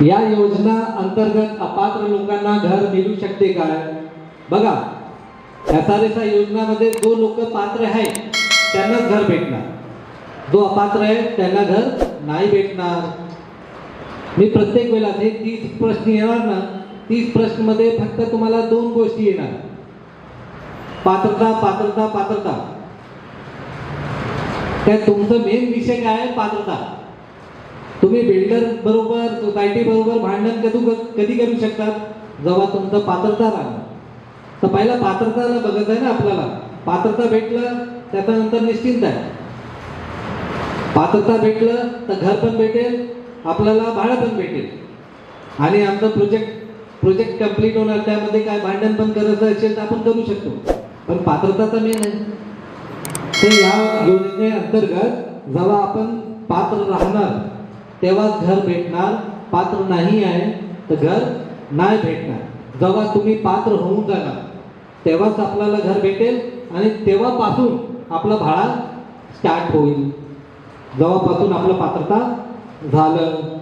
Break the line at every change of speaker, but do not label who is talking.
या योजना अंतर्गत अपात्र लोकांना घर मिळू शकते काय? बघा, SRSI योजनामध्ये जो लोक पात्र आहे त्यांनाच घर भेटणार, जो अपात्र आहे त्यांना घर नाही भेटणार। मी प्रत्येक वेळेला हे 30 प्रश्न येणार ना, 30 प्रश्न मध्ये फक्त तुम्हाला 2 गोष्टी येणार, पात्रता पात्रता पात्रता। त्या तुमचं मेन विषय काय आहे? पात्रता। तुम्ही बिल्डर बरोबर, सोसायटी बरोबर भांडण कधी करू शकतात? जेव्हा तुमचं पात्रता राहणार। तर पहिला पात्रताला बघत आहे ना आपल्याला, पात्रता भेटलं त्याच्यानंतर निश्चिंत आहे। पात्रता भेटलं तर घर पण भेटेल, आपल्याला भाडं पण भेटेल आणि आमचं प्रोजेक्ट कंप्लीट होणार। त्यामध्ये काय भांडण पण करायचं असेल तर आपण करू शकतो, पण पात्रता तर मेन आहे। तर या योजनेअंतर्गत जेव्हा आपण पात्र राहणार तेव्हाच घर भेटणार, पात्र नाही आहे तर घर नाही भेटणार। जेव्हा तुम्ही पात्र होऊन जाणार तेव्हाच आपल्याला घर भेटेल आणि तेव्हापासून आपलं भाडं स्टार्ट होईल, जेव्हापासून आपलं पात्रता झालं।